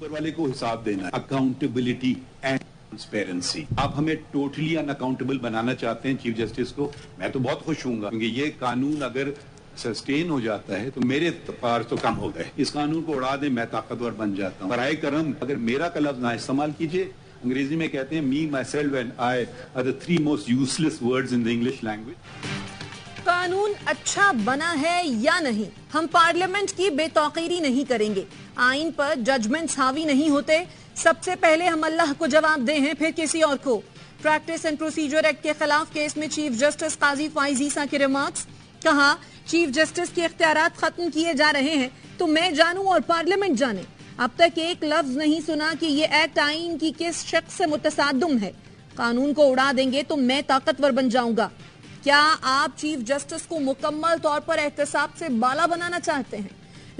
ऊपर वाले को हिसाब देना, अकाउंटेबिलिटी एंड ट्रांसपेरेंसी। आप हमें टोटली अनअकाउंटेबल बनाना चाहते हैं चीफ जस्टिस को, मैं तो बहुत खुश हूंगा, क्योंकि ये कानून अगर सस्टेन हो जाता है तो मेरे पार तो कम हो गए। इस कानून को उड़ा दें, मैं ताकतवर बन जाता हूँ। बराए करम अगर मेरा का लफ्ज ना इस्तेमाल कीजिए। अंग्रेजी में कहते हैं me, myself and I are the 3 most useless words in the English language. कानून अच्छा बना है या नहीं, हम पार्लियामेंट की बेतौकीरी नहीं करेंगे। आइन पर जजमेंट्स हावी नहीं होते। सबसे पहले हम अल्लाह को जवाब दे हैं, फिर किसी और को। प्रैक्टिस एंड प्रोसीजर एक्ट के खिलाफ केस में चीफ जस्टिस काजी फाइज ईसा के रिमार्क्स। कहा, चीफ जस्टिस के इख्तियारात खत्म किए जा रहे हैं तो मैं जानूं और पार्लियामेंट जाने। अब तक एक लफ्ज नहीं सुना कि ये एक्ट आइन की किस शख्स से मुतसादुम है। कानून को उड़ा देंगे तो मैं ताकतवर बन जाऊंगा। क्या आप चीफ जस्टिस को मुकम्मल तौर पर एहतसाब से बाला बनाना चाहते हैं?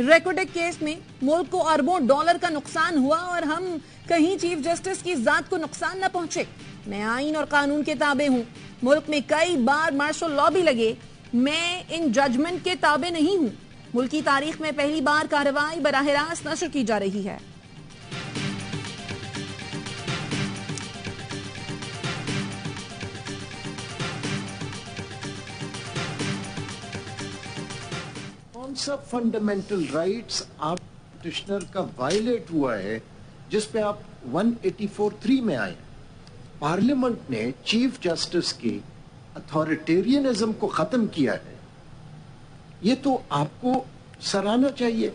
रेकोर्डिक केस में मुल्क को अरबों डॉलर का नुकसान हुआ और हम कहीं चीफ जस्टिस की जात को नुकसान न पहुंचे। मैं आइन और कानून के ताबे हूं। मुल्क में कई बार मार्शल लॉ भी लगे, मैं इन जजमेंट के ताबे नहीं हूं। मुल्क की तारीख में पहली बार कार्रवाई बराह रास्त नशर की जा रही है। कौन सा फंडामेंटल राइट्स आप पिटिशनर का वायलेट हुआ है जिस पे आप 184(3) में आए? पार्लियामेंट ने चीफ जस्टिस की अथॉरिटेरियनिज्म को खत्म किया है। ये तो आपको सराहना चाहिए।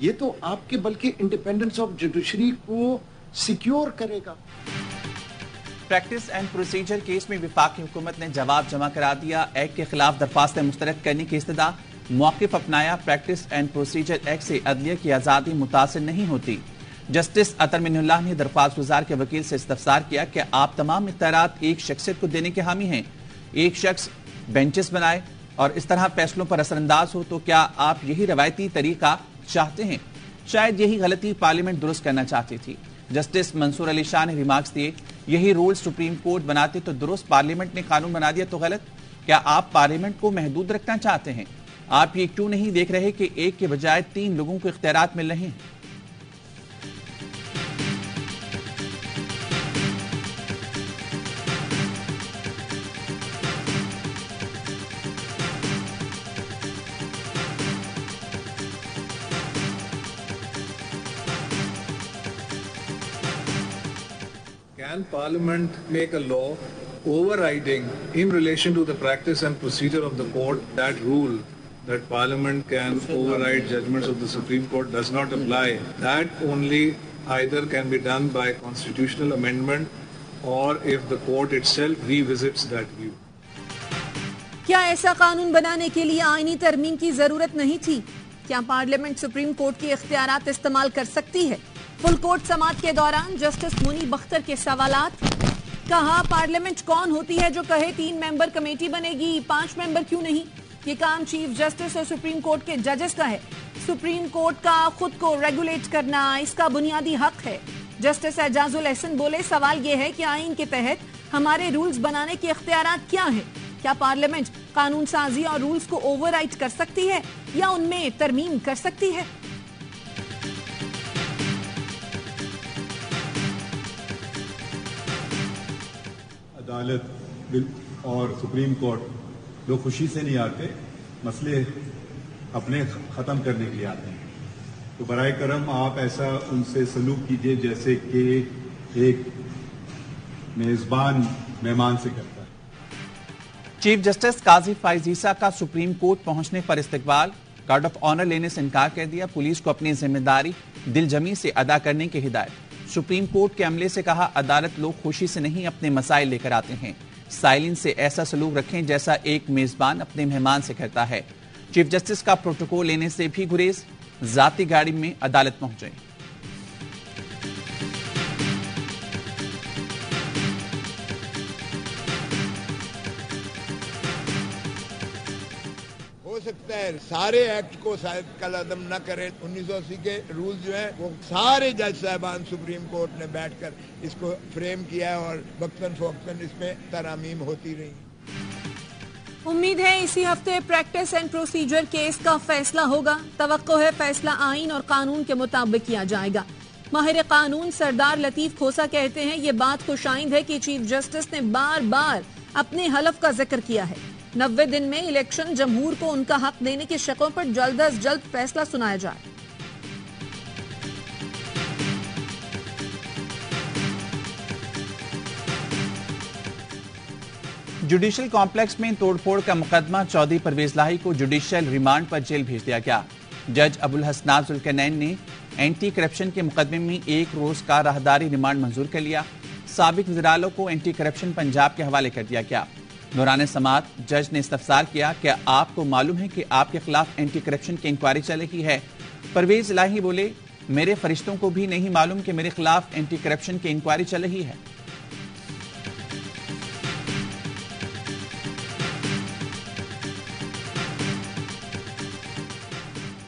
ये तो आपके बल्कि इंडिपेंडेंस ऑफ जुडिशरी को सिक्योर करेगा। प्रैक्टिस एंड प्रोसीजर केस में वफाकी हुकूमत ने जवाब जमा करा दिया। एक्ट के खिलाफ दरख्वास्तें मुस्तरद करने की इस्तदा, मौक़िफ़ अपनाया। प्रैक्टिस एंड प्रोसीजर एक्ट से अदलिया की आज़ादी मुतासिर नहीं होती। जस्टिस अतर मिन्हुल्लाह ने दरख्वास्त गुजार के वकील से इस्तफसार किया कि आप तमाम इख्तियारात एक शख्सियत को देने के हामी हैं। एक शख्स बेंचेस बनाए और इस तरह फैसलों पर असरअंदाज हो, तो क्या आप यही रवायती तरीका चाहते हैं? शायद यही गलती पार्लियामेंट दुरुस्त करना चाहती थी। जस्टिस मंसूर अली शाह ने रिमार्क्स दिए, यही रूल सुप्रीम कोर्ट बनाते तो दुरुस्त, पार्लियामेंट ने कानून बना दिया तो गलत। क्या आप पार्लियामेंट को महदूद रखना चाहते हैं? आप ये क्यों नहीं देख रहे कि एक के बजाय 3 लोगों को इख्तियारात मिल रहे हैं? Can Parliament make a law overriding in relation to the practice and procedure of the court? That rule that Parliament can override judgments of the Supreme Court does not apply. That only either can be done by constitutional amendment or if the court itself revisits that view. क्या ऐसा कानून बनाने के लिए आईनी तरमीम की जरूरत नहीं थी? क्या पार्लियामेंट सुप्रीम कोर्ट के इख्तियारात इस्तेमाल कर सकती है? फुल कोर्ट समाअत के दौरान जस्टिस मुनीब अख्तर के सवालात। कहा, पार्लियामेंट कौन होती है जो कहे 3 मेंबर कमेटी बनेगी, 5 मेंबर क्यों नहीं? ये काम चीफ जस्टिस और सुप्रीम कोर्ट के जजेस का है। सुप्रीम कोर्ट का खुद को रेगुलेट करना इसका बुनियादी हक है। जस्टिस एजाजुल एहसन बोले, सवाल ये है कि आइन के तहत हमारे रूल्स बनाने के इख्तियारात क्या हैं? क्या पार्लियामेंट कानून साजी और रूल्स को ओवरराइड कर सकती है या उनमें तरमीम कर सकती है? अदालत और सुप्रीम कोर्ट लोग खुशी से नहीं आते, मसले अपने ख़त्म करने के लिए आते हैं। तो बराए करम आप ऐसा उनसे सलूक कीजिए जैसे कि एक मेज़बान मेहमान से करता है। चीफ जस्टिस काजी फाइज ईसा का सुप्रीम कोर्ट पहुंचने पर इस्तकबाल, गार्ड ऑफ ऑनर लेने से इनकार कर दिया। पुलिस को अपनी जिम्मेदारी दिलजमी से अदा करने की हिदायत। सुप्रीम कोर्ट के अमले से कहा, अदालत लोग खुशी से नहीं अपने मसाइल लेकर आते हैं। साइलिन से ऐसा सलूक रखें जैसा एक मेजबान अपने मेहमान से करता है। चीफ जस्टिस का प्रोटोकॉल लेने से भी गुरेज, जाती गाड़ी में अदालत पहुंचे। हो सकता है सारे एक्ट को शायद कलअदम न करें। 1980 के रूल जो है वो सारे जज साहबान सुप्रीम कोर्ट ने बैठकर इसको फ्रेम किया है और वक्तन फवक्तन इसमें तरामीम होती रही। उम्मीद है इसी हफ्ते प्रैक्टिस एंड प्रोसीजर केस का फैसला होगा। तवक्को है फैसला आइन और कानून के मुताबिक किया जाएगा। माहिर कानून सरदार लतीफ खोसा कहते हैं ये बात खुशाइंद है कि चीफ जस्टिस ने बार बार अपने हलफ का जिक्र किया है। 90 दिन में इलेक्शन जमहूर को उनका हक देने के शकों पर जल्द अज जल्द फैसला सुनाया जाए। जुडिशियल कॉम्प्लेक्स में तोड़फोड़ का मुकदमा चौधरी परवेज लाही को जुडिशियल रिमांड पर जेल भेज दिया गया। जज अबुल हसनात जुल्करनैन ने एंटी करप्शन के मुकदमे में 1 रोज का राहदारी रिमांड मंजूर कर लिया। साबिक वज़ीर-ए-आला को एंटी करप्शन पंजाब के हवाले कर दिया गया। दौरान समाअत जज ने इस्तफसार किया कि आपको मालूम है कि आपके खिलाफ एंटी करप्शन की इंक्वायरी चल रही है। परवेज लाही बोले, मेरे फरिश्तों को भी नहीं मालूम कि मेरे खिलाफ एंटी करप्शन की इंक्वायरी चल रही है।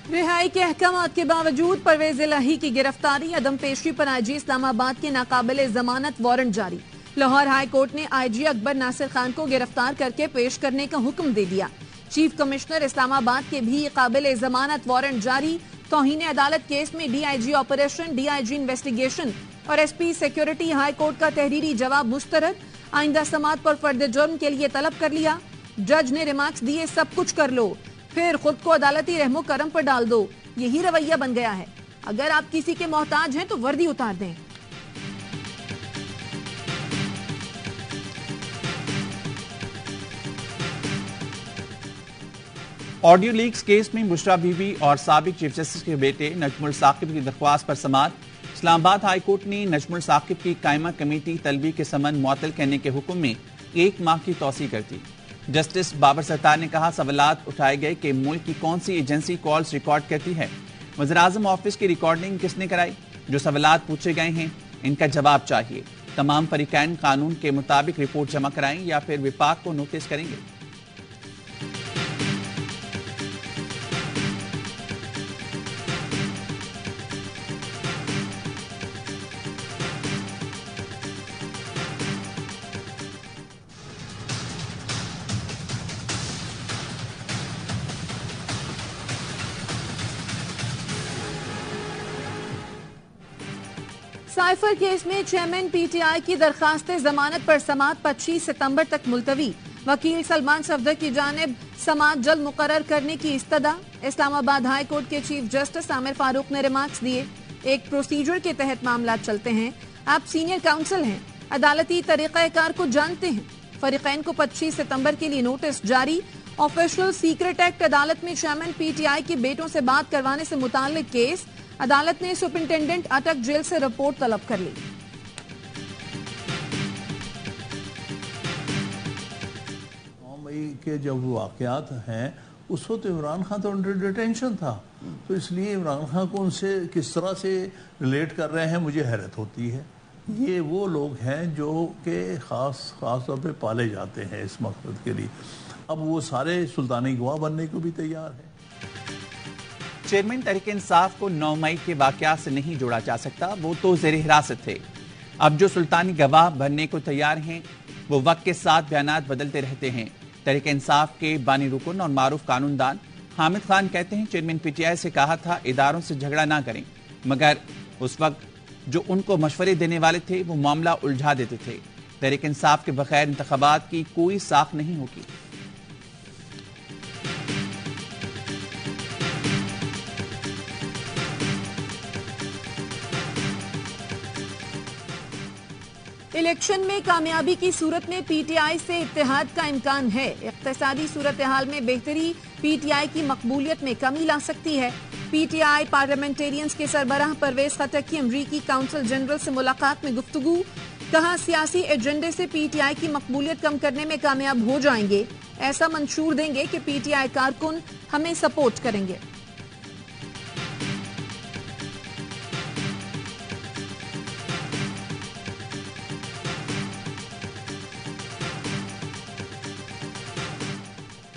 रिहाई के अहकामात के बावजूद परवेज लाही की गिरफ्तारी अदम पेशी पर आईजी इस्लामाबाद के नाकाबिले जमानत वारंट जारी। लाहौर हाई कोर्ट ने आईजी अकबर नासिर खान को गिरफ्तार करके पेश करने का हुक्म दे दिया। चीफ कमिश्नर इस्लामाबाद के भी काबिले जमानत वारंट जारी। तौहीन अदालत केस में डीआईजी ऑपरेशन, डीआईजी इन्वेस्टिगेशन और एसपी सिक्योरिटी हाई कोर्ट का तहरीरी जवाब मुस्तरद। आइंदा समाअत पर फर्द जुर्म के लिए तलब कर लिया। जज ने रिमार्क्स दिए, सब कुछ कर लो फिर खुद को अदालती रहमो करम पर डाल दो। यही रवैया बन गया है। अगर आप किसी के मोहताज हैं तो वर्दी उतार दें। ऑडियो लीक्स केस में बुशरा बीबी और साबिक चीफ जस्टिस के बेटे नजमुल साकिब की दरख्वास्त पर समाअत। इस्लामाबाद हाई कोर्ट ने नजमुल साकिब की कायमा कमेटी तलबी के समन मुअत्तल करने के हुक्म में 1 माह की तौसीह कर दी। जस्टिस बाबर सत्तार ने कहा, सवालात उठाए गए कि मुल्क की कौन सी एजेंसी कॉल्स रिकॉर्ड करती है। वज़ीर-ए-आज़म ऑफिस की रिकॉर्डिंग किसने कराई? जो सवालात पूछे गए हैं इनका जवाब चाहिए। तमाम फरीकैन कानून के मुताबिक रिपोर्ट जमा कराएं या फिर विभाग को नोटिस करेंगे। साइफर केस में चेयरमैन पीटीआई की दरखास्त जमानत पर समाअत 25 सितंबर तक मुलतवी। वकील सलमान सफदर की जानिब समाअत जल्द मुकर्रर करने की इस्तदा। इस्लामाबाद हाई कोर्ट के चीफ जस्टिस आमिर फारूक ने रिमार्क्स दिए, एक प्रोसीजर के तहत मामला चलते हैं। आप सीनियर काउंसिल हैं, अदालती तरीक़ाकार को जानते हैं। फरीकैन को 25 सितंबर के लिए नोटिस जारी। ऑफिशियल सीक्रेट एक्ट अदालत में चेयरमैन पीटीआई के बेटों से बात करवाने से मुताल्लिक केस। अदालत ने सुपरिंटेंडेंट अटक जेल से रिपोर्ट तलब कर ली। 9 मई के जब वाकयात हैं उस वक्त इमरान खान तो अंडर डिटेंशन था, तो इसलिए इमरान खान को उनसे किस तरह से रिलेट कर रहे हैं मुझे हैरत होती है। ये वो लोग हैं जो कि खास तौर पे पाले जाते हैं इस मकसद के लिए। अब वो सारे सुल्तानी गवाह बनने को भी तैयार है। चेयरमैन तहरीक इंसाफ को 9 मई के वाकयात से नहीं जोड़ा जा सकता, वो तो ज़ेर हिरासत थे। अब जो सुल्तानी गवाह बनने को तैयार हैं वो वक्त के साथ बयानात बदलते रहते हैं। तहरीक इंसाफ के बानी रुकन और मारूफ कानूनदान हामिद खान कहते हैं, चेयरमैन पीटीआई से कहा था इदारों से झगड़ा ना करें, मगर उस वक्त जो उनको मशवरे देने वाले थे वो मामला उलझा देते थे। तहरीक इंसाफ के बगैर इंतखाबात की कोई साख नहीं होगी। इलेक्शन में कामयाबी की सूरत में पीटीआई से इत्तेहाद का इम्कान है। इक्तिसादी सूरत हाल में बेहतरी पीटीआई की मकबूलियत में कमी ला सकती है। पीटीआई पार्लियामेंटेरियंस के सरबराह परवेज खटक की अमरीकी काउंसिल जनरल से मुलाकात में गुफ्तगू। कहा, सियासी एजेंडे से पीटीआई की मकबूलियत कम करने में कामयाब हो जाएंगे। ऐसा मंशूर देंगे कि पीटीआई कारकुन हमें सपोर्ट करेंगे।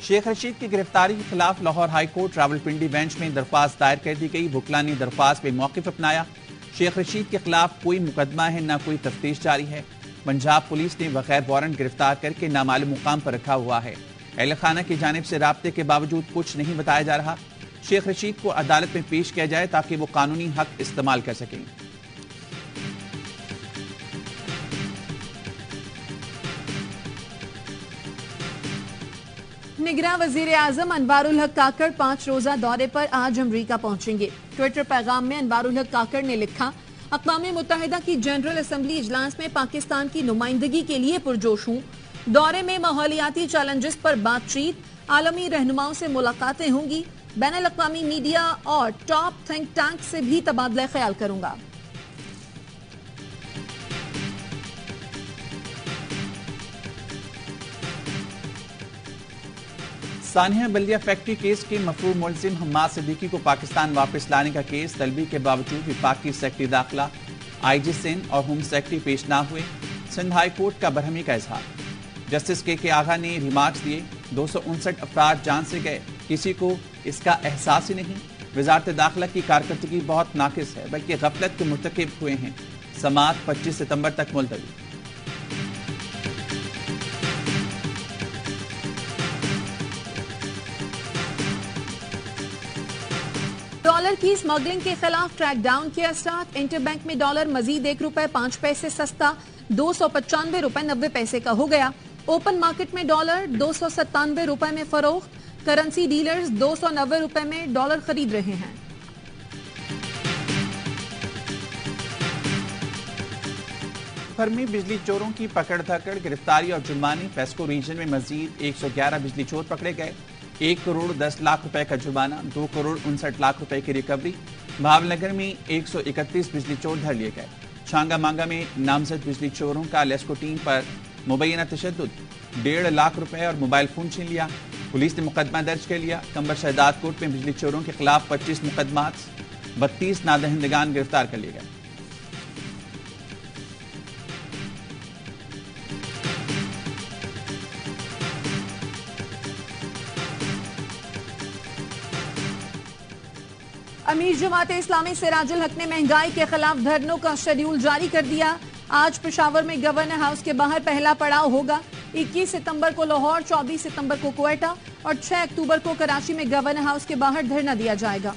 शेख रशीद की गिरफ्तारी के खिलाफ Lahore high court Rawalpindi bench में दरख्वास्त दायर कर दी गई। वुकला ने दरख्वास्त पे मौक़िफ़ अपनाया। शेख रशीद के खिलाफ कोई मुकदमा है न कोई तफ्तीश जारी है। पंजाब पुलिस ने बगैर वारंट गिरफ्तार करके नामालूम मुकाम पर रखा हुआ है। अहल खाना की जानिब से राब्ते के बावजूद कुछ नहीं बताया जा रहा। शेख रशीद को अदालत में पेश किया जाए ताकि वो कानूनी हक इस्तेमाल कर सकें। निगरां वजीर आजम अनवारुल हक काकड़ 5 रोजा दौरे पर आज अमरीका पहुंचेंगे। ट्विटर पैगाम में अनवारुल हक काकड़ ने लिखा, अक़वाम मुत्तहिदा की जनरल असम्बली इजलास में पाकिस्तान की नुमाइंदगी के लिए पुरजोश हूँ। दौरे में माहौलियाती चैलेंजेस पर बातचीत, आलमी रहनुमाओं से मुलाकातें होंगी। बैनुल अक़वामी मीडिया और टॉप थिंक टैंक से भी तबादला ख्याल करूंगा। सानिया बल्दिया फैक्ट्री केस के मफरूर मुलजिम हम्माद सिद्दीकी को पाकिस्तान वापस लाने का केस तलबी के बावजूद विफाकी सेक्रेटरी दाखिला, IG सिंध और होम सेक्रेटरी पेश ना हुए। सिंध हाई कोर्ट का बरहमी का इजहार। जस्टिस के आगा ने रिमार्क्स दिए, 259 अफराद जान से गए, किसी को इसका एहसास ही नहीं। वजारत दाखिला की कारकर्दगी बहुत नाकिस है, बल्कि गफलत के मुर्तकिब हुए हैं। समाअत 25 सितंबर तक मुलतवी। डॉलर की स्मगलिंग के खिलाफ ट्रैक डाउन किया स्टार्ट। इंटरबैंक में डॉलर मजीद ₹1.05 सस्ता 295 रुपए 90 पैसे का हो गया। ओपन मार्केट में डॉलर 297 रुपए में फरोख्त। करेंसी डीलर्स 290 रुपए में डॉलर खरीद रहे हैं। फर्मी बिजली चोरों की पकड़ धकड़, गिरफ्तारी और जुर्माने। पेस्को रीजन में मजीद 111 बिजली चोर पकड़े गए। 1 करोड़ 10 लाख रुपए का जुर्माना, 2 करोड़ 59 लाख रुपए की रिकवरी। भावनगर में 131 बिजली चोर धर लिए गए। छांगा मांगा में नामजद बिजली चोरों का लेस्को टीम पर मुबैना तशद्दुद, 1.5 लाख रुपए और मोबाइल फोन छीन लिया। पुलिस ने मुकदमा दर्ज कर लिया। कंबर शहदाद कोर्ट में बिजली चोरों के खिलाफ 25 मुकदमात, 32 नादहिंदगान गिरफ्तार कर लिए गए। अमीर जमात इस्लामी सिराजुल हक ने महंगाई के खिलाफ धरनों का शेड्यूल जारी कर दिया। आज पेशावर में गवर्नर हाउस के बाहर पहला पड़ाव होगा। 21 सितंबर को लाहौर, 24 सितंबर को क्वेटा और 6 अक्टूबर को कराची में गवर्नर हाउस के बाहर धरना दिया जाएगा।